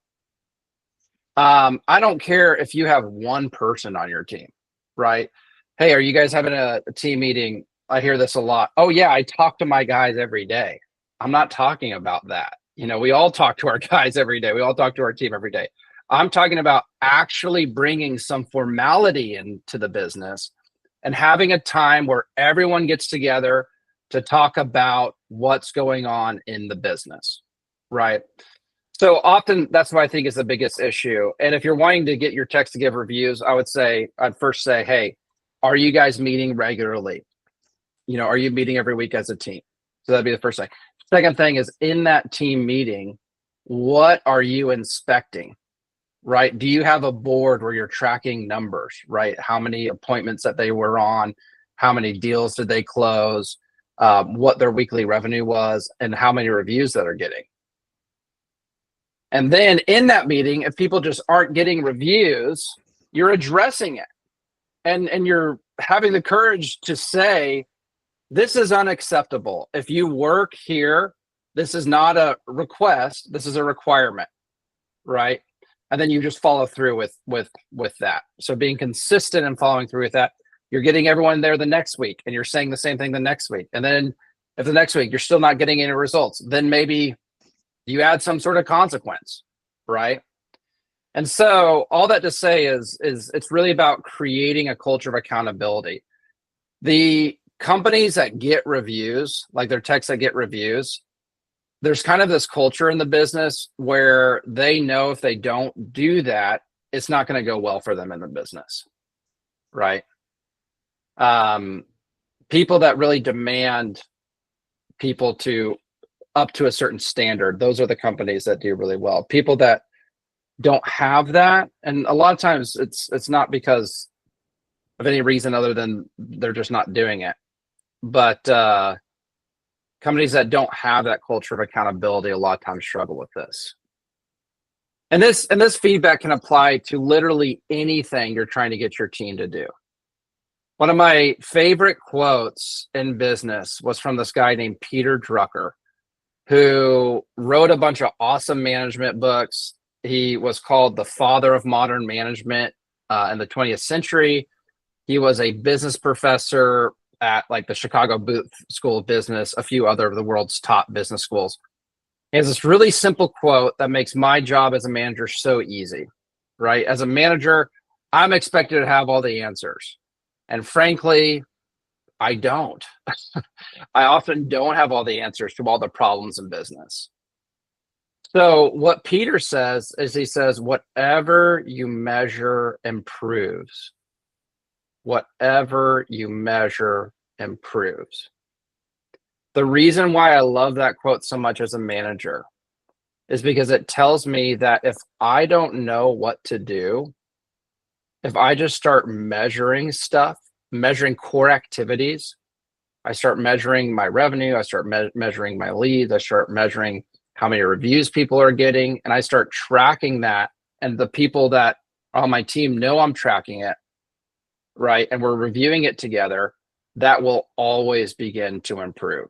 S15: I don't care if you have one person on your team, right? Hey, are you guys having a team meeting? I hear this a lot. Oh yeah, I talk to my guys every day. I'm not talking about that. We all talk to our guys every day. We all talk to our team every day. I'm talking about actually bringing some formality into the business and having a time where everyone gets together to talk about what's going on in the business, right? So often that's what I think is the biggest issue. And if you're wanting to get your techs to give reviews, I'd first say, hey, are you guys meeting regularly? Are you meeting every week as a team? So that'd be the first thing. Second thing is, in that team meeting, what are you inspecting, right? Do you have a board where you're tracking numbers, right? How many appointments that they were on, how many deals did they close, what their weekly revenue was, and how many reviews that are getting. And then in that meeting, if people just aren't getting reviews, you're addressing it. And you're having the courage to say, this is unacceptable. If you work here, this is not a request, this is a requirement, right? And then you just follow through with that. So being consistent and following through with that, you're getting everyone there the next week and you're saying the same thing the next week. And then If the next week you're still not getting any results, then maybe you add some sort of consequence, right? And so all that to say is it's really about creating a culture of accountability. The companies that get reviews, like their techs that get reviews, there's kind of this culture in the business where they know if they don't do that, it's not going to go well for them in the business, right? People that really demand people to up to a certain standard, those are the companies that do really well. People that don't have that, and a lot of times it's not because of any reason other than they're just not doing it, but companies that don't have that culture of accountability a lot of times struggle with this. And this feedback can apply to literally anything you're trying to get your team to do. One of my favorite quotes in business was from this guy named Peter Drucker, who wrote a bunch of awesome management books. He was called the father of modern management in the 20th century. He was a business professor at like the Chicago Booth School of Business, a few other of the world's top business schools. He has this really simple quote that makes my job as a manager so easy, right? As a manager, I'm expected to have all the answers. And frankly, I don't. I often don't have all the answers to all the problems in business. So what Peter says is he says, whatever you measure improves. Whatever you measure improves. The reason why I love that quote so much as a manager is because it tells me that if I don't know what to do, if I just start measuring stuff, measuring core activities, I start measuring my revenue, I start measuring my leads, I start measuring how many reviews people are getting, and I start tracking that, and the people that are on my team know I'm tracking it, right? And we're reviewing it together, that will always begin to improve.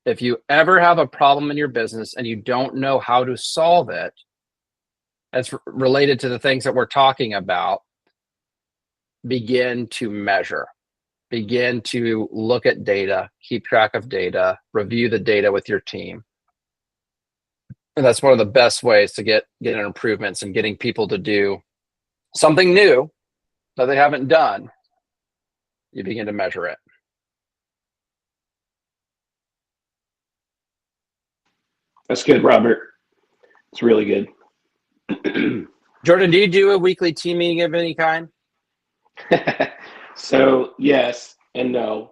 S15: If you ever have a problem in your business and you don't know how to solve it, that's related to the things that we're talking about, begin to measure. Begin to look at data, keep track of data, review the data with your team. And that's one of the best ways to get improvements and getting people to do something new that they haven't done. You begin to measure it.
S3: That's good, Robert. It's really good.
S15: Jordan, do you do a weekly team meeting of any kind?
S3: So yes and no,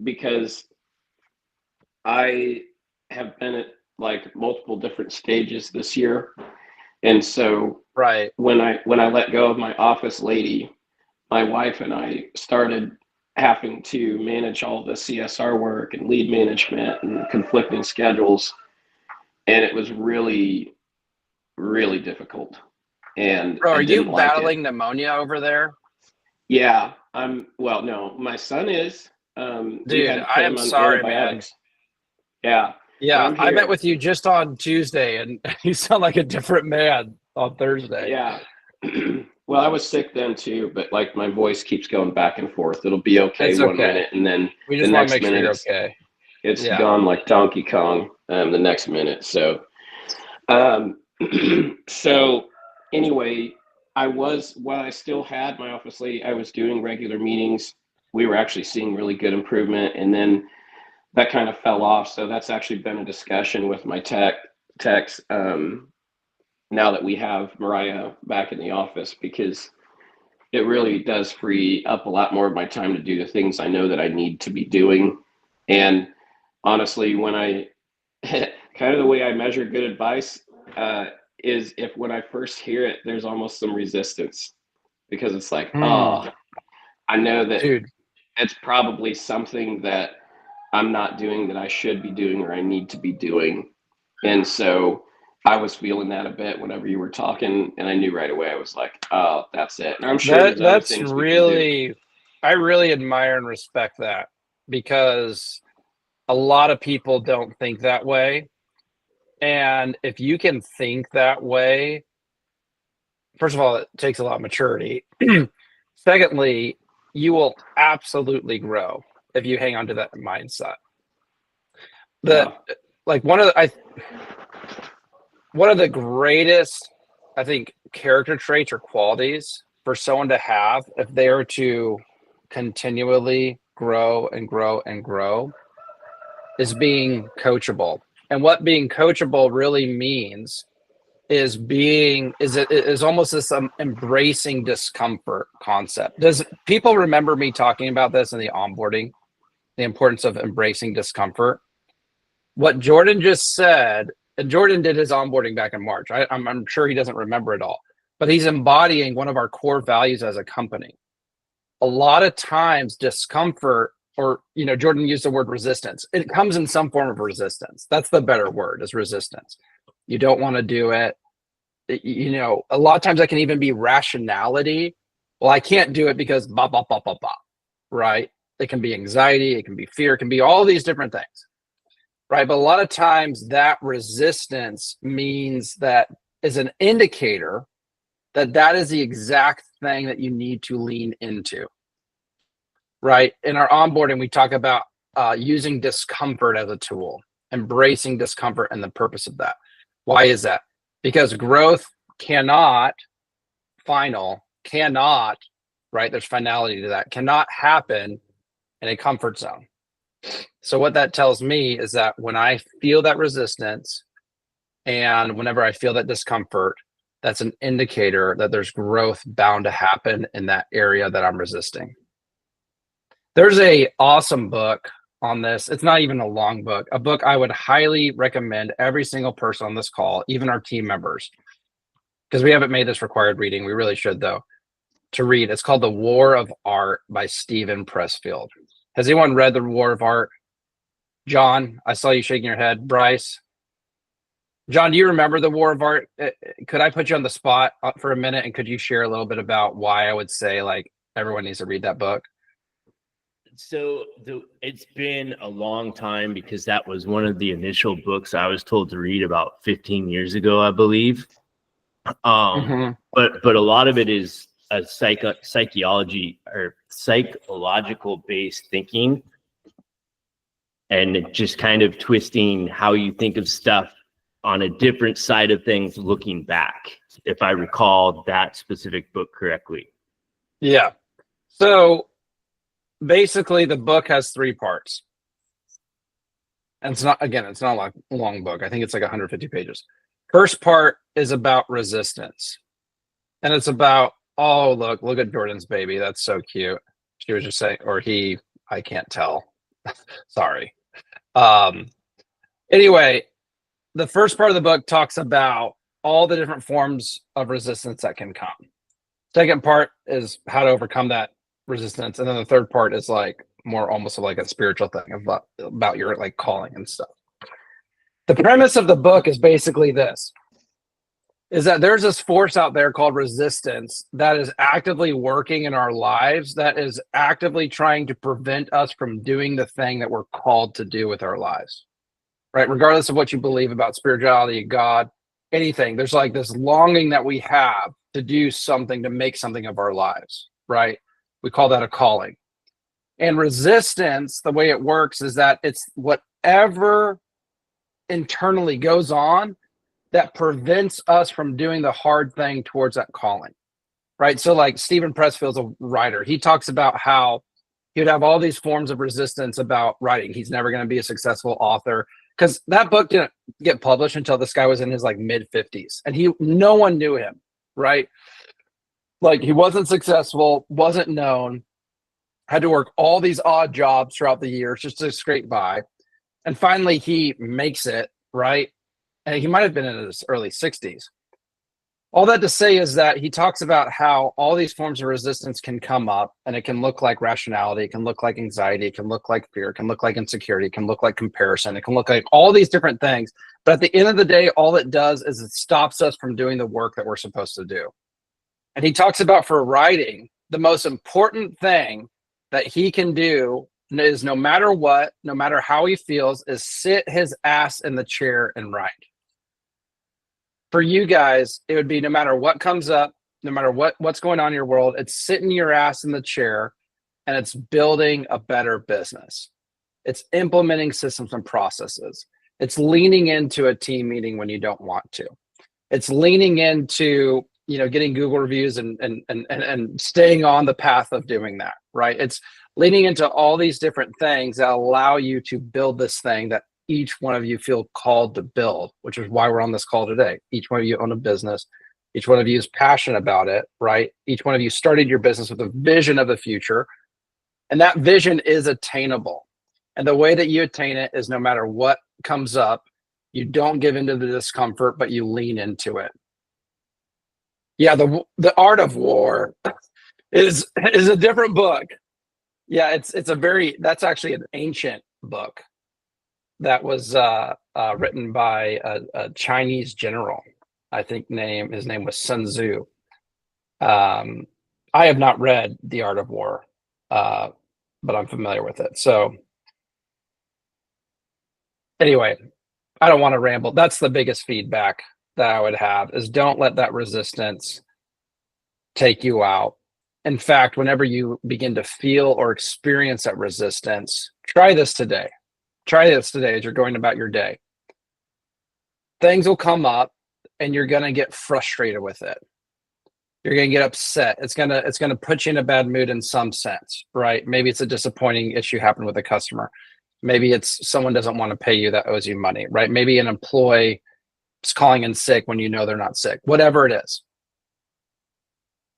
S3: because I have been at like multiple different stages this year, and so
S15: right
S3: when I let go of my office lady, my wife and I started having to manage all the CSR work and lead management and conflicting schedules, and it was really, really difficult. And
S15: Bro,
S3: I
S15: are you
S3: didn't like
S15: battling
S3: it.
S15: pneumonia over there?
S3: Yeah, well, no, my son is. We
S15: Dude,
S3: had to put
S15: I am
S3: him on
S15: sorry, man.
S3: antibiotics. Yeah, but
S15: Yeah,
S3: I'm
S15: I met
S3: here.
S15: with you just on Tuesday, and you sound like a different man on Thursday.
S3: Yeah. Well, I was sick then too, but like my voice keeps going back and forth. It'll be okay
S15: It's
S3: one
S15: okay.
S3: minute, and then
S15: We
S3: the
S15: just want to
S3: next
S15: make sure
S3: minute
S15: you're okay.
S3: it's
S15: Yeah.
S3: gone like Donkey Kong. The next minute. So, so anyway, while I still had my office lady, I was doing regular meetings. We were actually seeing really good improvement, and then that kind of fell off. So that's actually been a discussion with my techs. Now that we have Mariah back in the office, because it really does free up a lot more of my time to do the things I know that I need to be doing. And honestly, when I kind of the way I measure good advice is if when I first hear it, there's almost some resistance, because it's like, oh, I know that it's probably something that I'm not doing that I should be doing or I need to be doing. And so I was feeling that a bit whenever you were talking, and I knew right away. I was like, oh, that's it. And I'm sure there's other
S15: That's
S3: things we can do.
S15: really, I really admire and respect that, because a lot of people don't think that way. And if you can think that way, first of all, it takes a lot of maturity. Secondly, you will absolutely grow if you hang on to that mindset. Like one of the greatest, I think, character traits or qualities for someone to have if they are to continually grow and grow and grow is being coachable. And what being coachable really means is almost this embracing discomfort concept. Does people remember me talking about this in the onboarding, the importance of embracing discomfort? What Jordan just said, and Jordan did his onboarding back in March. I'm sure he doesn't remember it all, but he's embodying one of our core values as a company. A lot of times discomfort, or, Jordan used the word resistance. It comes in some form of resistance. That's the better word, is resistance. You don't want to do it. A lot of times that can even be rationality. Well, I can't do it because blah, blah, blah, blah, blah, right? It can be anxiety. It can be fear. It can be all these different things, right? But a lot of times that resistance means that is an indicator that is the exact thing that you need to lean into, right? In our onboarding, we talk about using discomfort as a tool, embracing discomfort and the purpose of that. Why is that? Because growth cannot, right? There's finality to that, cannot happen in a comfort zone. So what that tells me is that when I feel that resistance and whenever I feel that discomfort, that's an indicator that there's growth bound to happen in that area that I'm resisting. There's a awesome book on this. It's not even a long book, a book I would highly recommend every single person on this call, even our team members, because we haven't made this required reading. We really should, though, to read. It's called The War of Art by Stephen Pressfield. Has anyone read The War of Art? John, I saw you shaking your head. Bryce? John, do you remember The War of Art? Could I put you on the spot for a minute, and could you share a little bit about why I would say everyone needs to read that book?
S16: So it's been a long time because that was one of the initial books I was told to read about 15 years ago, I believe. But a lot of it is a psychology or psychological based thinking, and just kind of twisting how you think of stuff on a different side of things looking back, if I recall that specific book correctly.
S15: Yeah. So basically the book has 3 parts. And it's not a long book. I think it's 150 pages. First part is about resistance. And it's about, oh, look at Jordan's baby. That's so cute. She was just saying, or he, I can't tell. Sorry. Anyway, the first part of the book talks about all the different forms of resistance that can come. Second part is how to overcome that resistance. And then the third part is more almost like a spiritual thing about your calling and stuff. The premise of the book is basically this, is that there's this force out there called resistance that is actively working in our lives, that is actively trying to prevent us from doing the thing that we're called to do with our lives, right? Regardless of what you believe about spirituality, God, anything, there's this longing that we have to do something, to make something of our lives, right? We call that a calling. And resistance, the way it works is that it's whatever internally goes on that prevents us from doing the hard thing towards that calling, right? So Stephen Pressfield's a writer. He talks about how he would have all these forms of resistance about writing. He's never going to be a successful author because that book didn't get published until this guy was in his mid 50s, and no one knew him, right? He wasn't successful, wasn't known, had to work all these odd jobs throughout the years just to scrape by. And finally he makes it, right? And he might have been in his early 60s. All that to say is that he talks about how all these forms of resistance can come up, and it can look like rationality, it can look like anxiety, it can look like fear, it can look like insecurity, it can look like comparison, it can look like all these different things. But at the end of the day, all it does is it stops us from doing the work that we're supposed to do. And he talks about, for writing, the most important thing that he can do is, no matter what, no matter how he feels, is sit his ass in the chair and write. For you guys, it would be no matter what comes up, no matter what's going on in your world, it's sitting your ass in the chair and it's building a better business. It's implementing systems and processes. It's leaning into a team meeting when you don't want to. It's leaning into, getting Google reviews and staying on the path of doing that, right? It's leaning into all these different things that allow you to build this thing that each one of you feel called to build, which is why we're on this call today. Each one of you own a business. Each one of you is passionate about it, right? Each one of you started your business with a vision of the future, and that vision is attainable. And the way that you attain it is no matter what comes up, you don't give into the discomfort, but you lean into it. Yeah, the Art of War is a different book. Yeah, that's actually an ancient book that was written by a Chinese general. I think his name was Sun Tzu. I have not read The Art of War, but I'm familiar with it. So anyway, I don't want to ramble. That's the biggest feedback that I would have is don't let that resistance take you out. In fact, whenever you begin to feel or experience that resistance, try this today. Try this today as you're going about your day. Things will come up and you're going to get frustrated with it. You're going to get upset. It's going to put you in a bad mood in some sense, right? Maybe it's a disappointing issue happened with a customer. Maybe it's someone doesn't want to pay you that owes you money, right? Maybe an employee is calling in sick when you know they're not sick. Whatever it is.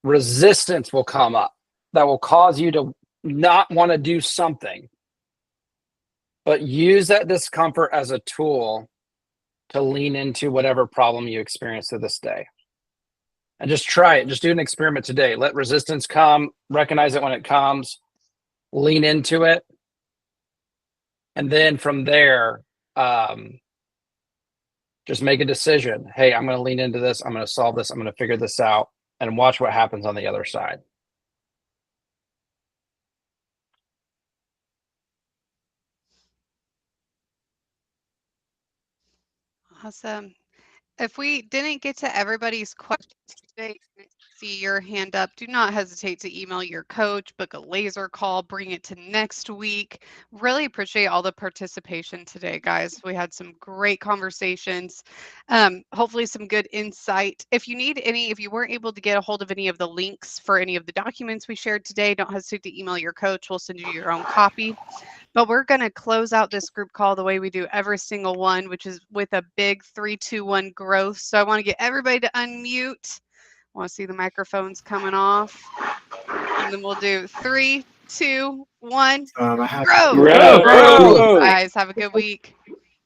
S15: Resistance will come up that will cause you to not want to do something, but use that discomfort as a tool to lean into whatever problem you experience to this day. And just try it. Just do an experiment today. Let resistance come, recognize it when it comes, lean into it. And then from there, just make a decision. Hey, I'm going to lean into this. I'm going to solve this. I'm going to figure this out and watch what happens on the other side.
S6: Awesome. If we didn't get to everybody's questions today, see your hand up. Do not hesitate to email your coach, book a laser call, bring it to next week. Really appreciate all the participation today, guys. We had some great conversations. Hopefully some good insight. If you weren't able to get a hold of any of the links for any of the documents we shared today, don't hesitate to email your coach. We'll send you your own copy. But we're going to close out this group call the way we do every single one, which is with a big 3, 2, 1 growth. So I want to get everybody to unmute. I want to see the microphones coming off. And then we'll do 3, 2, 1. Growth.
S3: Growth.
S6: Guys, have a good week.